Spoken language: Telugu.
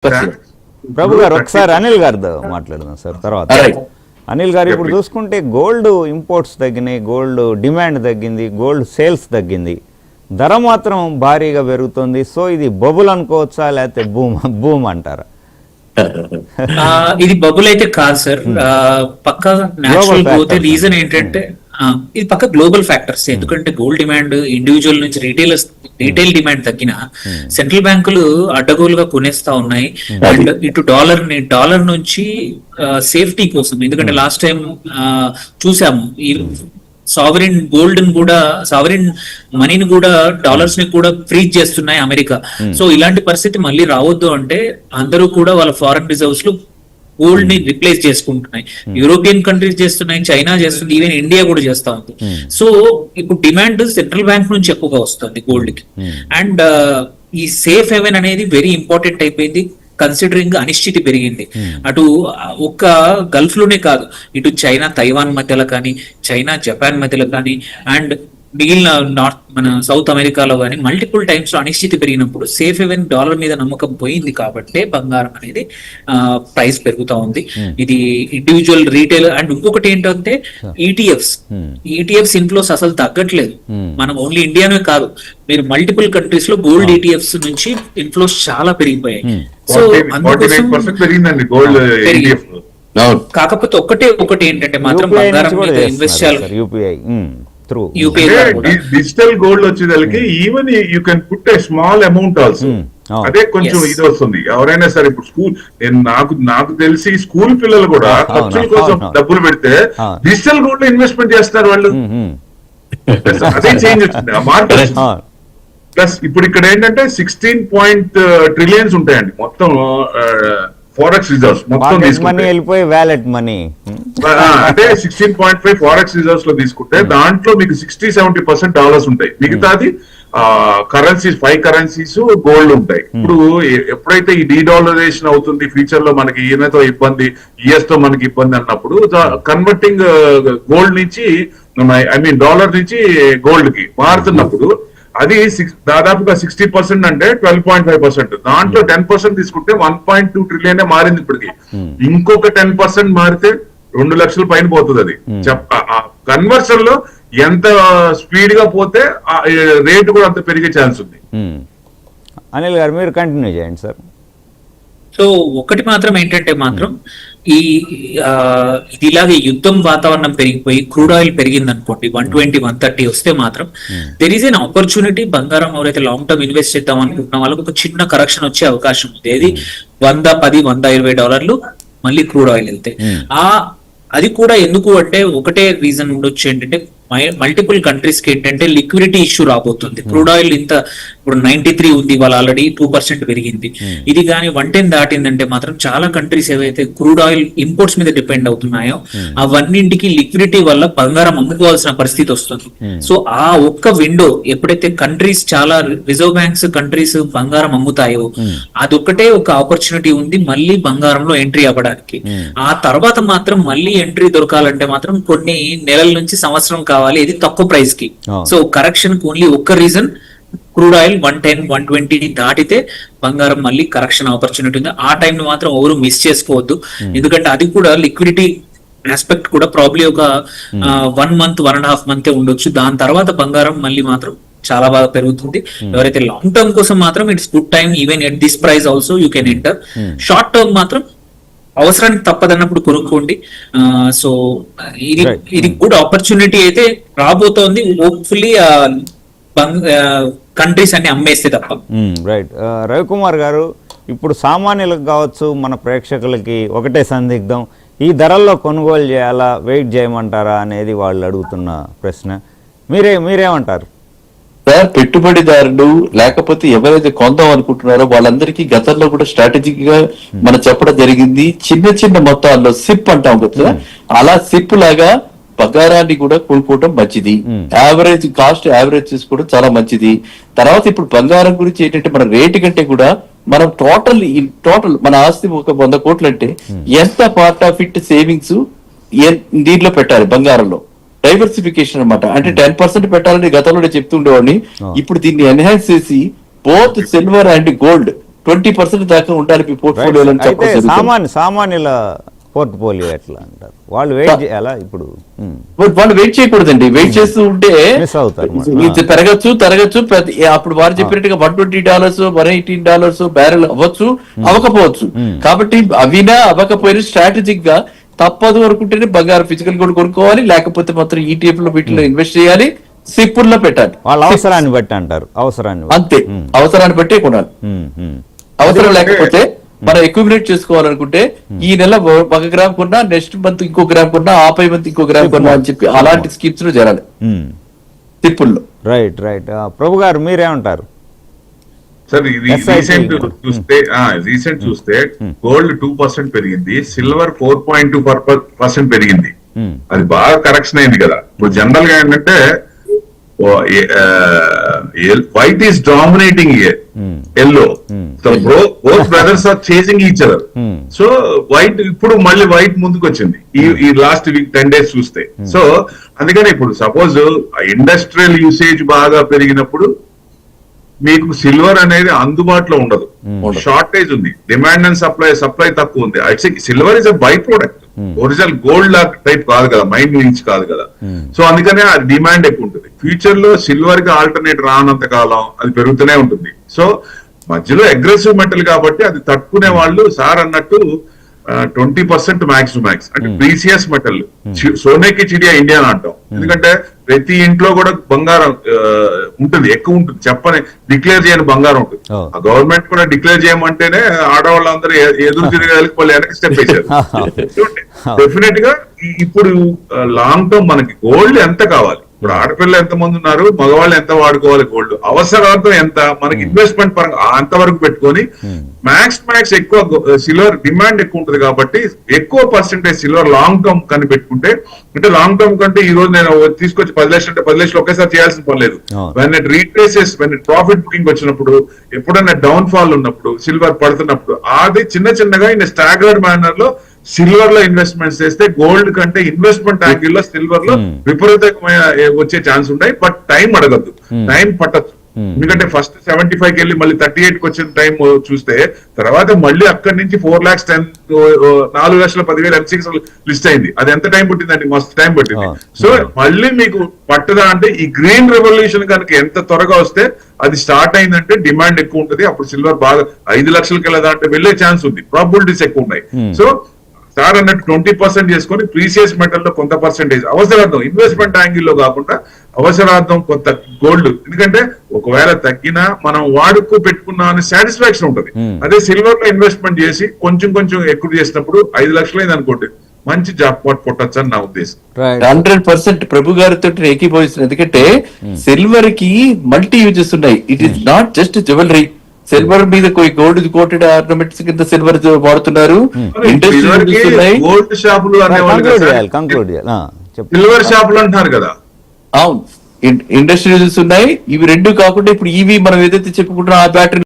ప్రభు గారు ఒకసారి అనిల్ గారితో మాట్లాడదాం సార్ తర్వాత. అనిల్ గారు ఇప్పుడు చూసుకుంటే గోల్డ్ ఇంపోర్ట్స్ తగ్గినాయి, గోల్డ్ డిమాండ్ తగ్గింది, గోల్డ్ సేల్స్ తగ్గింది, ధర మాత్రం భారీగా పెరుగుతుంది. సో ఇది బబుల్ అనుకోవచ్చా లేకపోతే బూమ్ అంటారా? ఇది బబుల్ అయితే కాదు సార్, పక్క నేచురల్ గ్రోత్. రీజన్ ఏంటంటే ఇది పక్క గ్లోబల్ ఫ్యాక్టర్స్. ఎందుకంటే గోల్డ్ డిమాండ్ ఇండివిజువల్ నుంచి రీటైల్ డిమాండ్ తగ్గిన సెంట్రల్ బ్యాంకులు అడ్డగోలుగా కొనేస్తా ఉన్నాయి. అండ్ ఇటు డాలర్ నుంచి సేఫ్టీ కోసం, ఎందుకంటే లాస్ట్ టైం చూసాము ఈ సావరిన్ గోల్డ్ కూడా, సావరిన్ మనీని కూడా, డాలర్స్ ని కూడా ఫ్రీజ్ చేస్తున్నాయి అమెరికా. సో ఇలాంటి పరిస్థితి మళ్ళీ రావద్దు అంటే అందరూ కూడా వాళ్ళ ఫారెన్ రిజర్వ్స్ లో గోల్డ్ ని రిప్లేస్ చేసుకుంటున్నాయి. యూరోపియన్ కంట్రీస్ చేస్తున్నాయి, చైనా చేస్తుంది, ఈవెన్ ఇండియా కూడా చేస్తా ఉంది. సో ఇప్పుడు డిమాండ్ సెంట్రల్ బ్యాంక్ నుంచి ఎక్కువగా వస్తుంది గోల్డ్ కి. అండ్ ఈ సేఫ్ హెవెన్ అనేది వెరీ ఇంపార్టెంట్ అయిపోయింది, కన్సిడరింగ్ అనిశ్చితి పెరిగింది. అటు ఒక్క గల్ఫ్ లోనే కాదు, ఇటు చైనా తైవాన్ మధ్యలో కానీ, చైనా జపాన్ మధ్యలో కానీ, అండ్ మిగిలిన మన సౌత్ అమెరికాలో కానీ మల్టిపుల్ టైమ్స్ లో అనిశ్చితి పెరిగినప్పుడు సేఫ్ హెవెన్ డాలర్ మీద నమ్మకం పోయింది కాబట్టి బంగారం అనేది ప్రైస్ పెరుగుతా ఉంది. ఇది ఇండివిజువల్ రీటైల్. అండ్ ఇంకొకటి ఏంటంటే ఈటీఎఫ్స్ ఇన్ఫ్లోస్ అసలు తగ్గట్లేదు. మనం ఓన్లీ ఇండియానే కాదు, మీరు మల్టిపుల్ కంట్రీస్ లో గోల్డ్ ఈటీఎఫ్స్ నుంచి ఇన్ఫ్లోస్ చాలా పెరిగిపోయాయి. సో అందుకోసం కాకపోతే ఒకటి ఏంటంటే మాత్రం బంగారం మీద ఇన్వెస్ట్ చేయాలి. డిజిటల్ గోల్డ్ వచ్చేదానికి even you can put a small amount also. అదే కొంచెం ఇది వస్తుంది. ఎవరైనా సరే ఇప్పుడు స్కూల్, నాకు తెలిసి స్కూల్ పిల్లలు కూడా ఖర్చుల కోసం డబ్బులు పెడితే డిజిటల్ గోల్డ్ లో ఇన్వెస్ట్మెంట్ చేస్తున్నారు వాళ్ళు. అదే చేంజ్ వచ్చింది ఆ మార్కెట్. ప్లస్ ఇప్పుడు ఇక్కడ ఏంటంటే 16 ట్రిలియన్స్ ఉంటాయండి మొత్తం ఫారెక్స్ రిజర్వ్స్ మొత్తం తీసుకుంటే, అంటే 16.5 ఫారెక్స్ రిజర్వ్స్ లో తీసుకుంటే దాంట్లో మీకు 60-70% డాలర్స్ ఉంటాయి. మిగతాది కరెన్సీస్, 5 కరెన్సీస్ గోల్డ్ ఉంటాయి. ఇప్పుడు ఎప్పుడైతే ఈ డీడాలరైజేషన్ అవుతుంది, ఫ్యూచర్ లో మనకి ఈయనతో ఇబ్బంది, యుఎస్ తో మనకి ఇబ్బంది అన్నప్పుడు కన్వర్టింగ్ గోల్డ్ నుంచి, ఐ మీన్ డాలర్ నుంచి గోల్డ్ కి మారుతున్నప్పుడు అది దాదాపుగా 60% అంటే 12.5%. దాంట్లో 10% తీసుకుంటే 1.2 ట్రిలియన్ మారింది ఇప్పటికి. ఇంకొక 10% మారితే 2 లక్షల పైన పోతుంది. అది కన్వర్షన్ లో ఎంత స్పీడ్ గా పోతే రేటు కూడా అంత పెరిగే ఛాన్స్ ఉంది. అనిల్ గారు మీరు కంటిన్యూ చేయండి సార్. సో ఒకటి మాత్రం ఏంటంటే మాత్రం ఇది ఇలాగే యుద్ధం వాతావరణం పెరిగిపోయి క్రూడ్ ఆయిల్ పెరిగింది అనుకోండి, 120-130 వస్తే మాత్రం దెర్ ఈస్ ఎన్ ఆపర్చునిటీ. బంగారం ఎవరైతే లాంగ్ టర్మ్ ఇన్వెస్ట్ చేద్దాం అనుకుంటున్న వాళ్ళకి ఒక చిన్న కరెక్షన్ వచ్చే అవకాశం ఉంది. అది $110-120 మళ్ళీ క్రూడ్ ఆయిల్ వెళ్తే. అది కూడా ఎందుకు అంటే ఒకటే రీజన్ ఉండొచ్చు, ఏంటంటే మల్టిపుల్ కంట్రీస్ కి ఏంటంటే లిక్విడిటీ ఇష్యూ రాబోతుంది. క్రూడ్ ఆయిల్ ఇంత ఇప్పుడు 93 ఉంది, వాళ్ళు ఆల్రెడీ 2% పెరిగింది. ఇది కానీ 110 దాటిందంటే మాత్రం చాలా కంట్రీస్ ఏవైతే క్రూడ్ ఆయిల్ ఇంపోర్ట్స్ మీద డిపెండ్ అవుతున్నాయో అవన్నింటికి లిక్విడిటీ వల్ల బంగారం అమ్ముకోవాల్సిన పరిస్థితి వస్తుంది. సో ఆ ఒక్క విండో ఎప్పుడైతే కంట్రీస్, చాలా రిజర్వ్ బ్యాంక్స్ కంట్రీస్ బంగారం అమ్ముతాయో అదొక్కటే ఒక ఆపర్చునిటీ ఉంది మళ్ళీ బంగారంలో ఎంట్రీ అవ్వడానికి. ఆ తర్వాత మాత్రం మళ్ళీ ఎంట్రీ దొరకాలంటే మాత్రం కొన్ని నెలల నుంచి సంవత్సరం కావాలి, ఇది తక్కువ ప్రైస్ కి. సో కరెక్షన్ కి ఓన్లీ ఒక్క రీజన్, క్రూడ్ ఆయిల్ 110-120 దాటితే బంగారం మళ్ళీ కరెక్షన్ ఆపర్చునిటీ ఉంది. ఆ టైం మాత్రం ఎవరు మిస్ చేసుకోవద్దు, ఎందుకంటే అది కూడా లిక్విడిటీ ఆస్పెక్ట్ కూడా ప్రాబ్లీ ఒక 1 మంత్ 1.5 మంత్ ఉండొచ్చు. దాని తర్వాత బంగారం మళ్ళీ మాత్రం చాలా బాగా పెరుగుతుంది. ఎవరైతే లాంగ్ టర్మ్ కోసం మాత్రం it's good time, even at this price also you can enter. Short term మాత్రం అవసరానికి తప్పదన్నప్పుడు కొనుక్కోండి. సో ఇది గుడ్ ఆపర్చునిటీ అయితే రాబోతోంది. హోప్ఫుల్లీ కంట్రీస్ అన్ని అమ్మేస్తే తప్ప. రైట్. రవికుమార్ గారు, ఇప్పుడు సామాన్యులకు కావచ్చు, మన ప్రేక్షకులకి ఒకటే సందిగ్ధం, ఈ ధరల్లో కొనుగోలు చేయాలా, వెయిట్ చేయమంటారా అనేది వాళ్ళు అడుగుతున్న ప్రశ్న. మీరేమంటారు? పెట్టుబడిదారులు లేకపోతే ఎవరైతే కొందాం అనుకుంటున్నారో వాళ్ళందరికీ గతంలో కూడా స్ట్రాటజిక్ గా మనం చెప్పడం జరిగింది. చిన్న చిన్న మొత్తాల్లో సిప్ అంటాం కదా, అలా సిప్ లాగా బంగారాన్ని కూడా కొనుక్కోవడం మంచిది. యావరేజ్ కాస్ట్ యావరేజ్ చేసుకోవడం చాలా మంచిది. తర్వాత ఇప్పుడు బంగారం గురించి ఏంటంటే మన రేటు కంటే కూడా మనం టోటల్ మన ఆస్తి ఒక 100 కోట్లు అంటే ఎంత పార్ట్ ఆఫ్ ఇట్ సేవింగ్స్ దీంట్లో పెట్టాలి బంగారంలో. డైవర్సిఫికేషన్ అనమాట. అంటే 10% పెట్టాలని గతంలో చెప్తుండేవాడిని. ఇప్పుడు దీన్ని ఎన్హాన్స్ చేసి బోత్ సిల్వర్ అండ్ గోల్డ్ 20% దాకా ఉండాలి మీ పోర్ట్ఫోలియోలో అని అయితే చెప్పడం జరుగుతుంది. సామాన్యుల పోర్ట్ఫోలియో ఎట్లా అంటారు? వాళ్ళు వెయిట్ చేయాలా ఇప్పుడు? వాళ్ళు వెయిట్ చేయకూడదండి. వెయిట్ చేస్తూ ఉంటే మిస్ అవుతారు. ఇది తరగచ్చు అప్పుడు వారు చెప్పినట్టుగా $120 $118 బ్యారెల్ అవ్వచ్చు, అవ్వకపోవచ్చు. కాబట్టి అవినా అవ్వకపోయినా స్ట్రాటజిక్ గా తప్పదు అనుకుంటేనే బంగారం ఫిజికల్ గోల్డ్ కొనుక్కోవాలి, లేకపోతే మాత్రం ETF లో వీటిలో ఇన్వెస్ట్ చేయాలి, సిప్పుల్లో పెట్టాలి. వాళ్ళ అవసరాన్ని బట్టి అంటారు, అవసరాన్ని బట్టి. అంతే, అవసరాన్ని బట్టే కొనాలి. అవసరం లేకపోతే మనం అక్యుములేట్ చేసుకోవాలనుకుంటే ఈ నెల 1 గ్రామ్ కొన్నా, నెక్స్ట్ మంత్ ఇంకో గ్రామ్ కొన్నా, ఆపై మంత్ ఇంకో గ్రామ్ కొన్నా అని చెప్పి అలాంటి స్కీమ్స్ లో చేరాలి తిప్పుల్లో. రైట్. ప్రభు గారు మీరేమంటారు? సార్ ఇది రీసెంట్ చూస్తే గోల్డ్ 2% పెరిగింది, సిల్వర్ 4.2% పెరిగింది. అది బాగా కరెక్షన్ అయింది కదా. ఇప్పుడు జనరల్ గా ఏంటంటే white is dominating yellow, so both brothers are chasing each other. So white ఇప్పుడు మళ్ళీ వైట్ ముందుకు వచ్చింది ఈ లాస్ట్ వీక్ 10 days చూస్తే. సో అందుకని ఇప్పుడు సపోజ్ ఇండస్ట్రియల్ యూసేజ్ బాగా పెరిగినప్పుడు మీకు సిల్వర్ అనేది అందుబాటులో ఉండదు, షార్టేజ్ ఉంది, డిమాండ్ అండ్ సప్లై తక్కువ ఉంది. Silver is a by product, original gold type కాదు కదా, మైండ్ నుంచి కాదు కదా. సో అందుకనే అది డిమాండ్ ఎక్కువ ఉంటుంది. ఫ్యూచర్ లో సిల్వర్ కి ఆల్టర్నేట్ రానంత కాలం అది పెరుగుతూనే ఉంటుంది. సో మధ్యలో అగ్రెసివ్ మెటల్ కాబట్టి అది తట్టుకునే వాళ్ళు సార్ అన్నట్టు 20% మ్యాక్స్ టు మ్యాక్స్ అంటే ప్రీసియస్ మెటల్, సోనేకి చిడియా ఇండియా అంటాం. ఎందుకంటే ప్రతి ఇంట్లో కూడా బంగారం ఉంటుంది, ఎక్కువ ఉంటుంది, చెప్పని డిక్లేర్ చేయని బంగారం ఉంటుంది. ఆ గవర్నమెంట్ కూడా డిక్లేర్ చేయమంటేనే ఆడవాళ్ళందరూ ఎదురు తిరగలికి వాళ్ళు వెనక్కి స్టెప్ వేశారు. డెఫినెట్ గా ఇప్పుడు లాంగ్ టర్మ్ మనకి గోల్డ్ ఎంత కావాలి, ఇప్పుడు ఆడపిల్లలు ఎంత మంది ఉన్నారు, మగవాళ్ళు ఎంత వాడుకోవాలి గోల్డ్, అవసరార్థం ఎంత, మనకి ఇన్వెస్ట్మెంట్ పరంగా అంతవరకు పెట్టుకొని మ్యాక్స్ ఎక్కువ సిల్వర్ డిమాండ్ ఎక్కువ ఉంటుంది కాబట్టి ఎక్కువ పర్సెంటేజ్ సిల్వర్ లాంగ్ టర్మ్ కానీ పెట్టుకుంటే, అంటే లాంగ్ టర్మ్ కంటే ఈ రోజు నేను తీసుకొచ్చి 10 లక్షలు అంటే 10 లక్షలు ఒకేసారి చేయాల్సిన పని లేదు. When it retraces, when it profit booking వచ్చినప్పుడు, ఎప్పుడైనా డౌన్ ఫాల్ ఉన్నప్పుడు, సిల్వర్ పడుతున్నప్పుడు, అది చిన్నగా ఇన్ స్టాగర్డ్ మేనర్ లో సిల్వర్ లో ఇన్వెస్ట్మెంట్స్ చేస్తే గోల్డ్ కంటే ఇన్వెస్ట్మెంట్ యాంగిల్ లో సిల్వర్ లో విపరీతమైన వచ్చే ఛాన్స్ ఉన్నాయి. బట్ టైం అడగద్దు, టైం పట్టచ్చు. ఎందుకంటే ఫస్ట్ 75 కి వెళ్ళి మళ్ళీ 38 కి వచ్చిన టైం చూస్తే, తర్వాత మళ్ళీ అక్కడి నుంచి 4,10,000 M6 లిస్ట్ అయింది. అది ఎంత టైం పట్టిందండి? మస్తు టైం పట్టింది. సో మళ్ళీ మీకు పట్టదా అంటే ఈ గ్రీన్ రెవల్యూషన్ కనుక ఎంత త్వరగా వస్తే, అది స్టార్ట్ అయిందంటే డిమాండ్ ఎక్కువ ఉంటుంది. అప్పుడు సిల్వర్ బాగా 5 లక్షలకి వెళ్ళదా అంటే వెళ్లే ఛాన్స్ ఉంది, ప్రాబిలిటీస్ ఎక్కువ ఉన్నాయి. సో సార్ అన్నట్టు 20% చేసుకొని ప్రీసియస్ మెటల్ లో కొంత పర్సెంటేజ్ అవసరార్థం, ఇన్వెస్ట్మెంట్ యాంగిల్ లో కాకుండా అవసరార్థం కొంత గోల్డ్, ఎందుకంటే ఒకవేళ తగ్గినా మనం వాడుకు పెట్టుకున్నా అనే సాటిస్ఫాక్షన్ ఉంటుంది. అదే సిల్వర్ లో ఇన్వెస్ట్మెంట్ చేసి కొంచెం ఎక్కువ చేసినప్పుడు 5 లక్షలు అయింది అనుకోండి, మంచి జాబ్ పాట్ కొట్టచ్చు అని నా ఉద్దేశం. 100% ప్రభు గారితో ఏకీభవిస్తుంది. ఎందుకంటే సిల్వర్ కి మల్టీ యూజెస్ ఉన్నాయి. It is not just jewellery. Silver మీద గోల్డ్ కోటెడ్ ఆర్నమెంట్స్ కింద సిల్వర్ వాడుతున్నారు. గోల్డ్ షాపులు సిల్వర్ షాపులు అంటున్నారు కదా. అవును, ఇండస్ట్రీ యూజెస్ ఉన్నాయి. ఇవి రెండు కాకుండా ఇప్పుడు ఈవీ మనం ఏదైతే చెప్పుకుంటున్నాం, ఆ బ్యాటరీ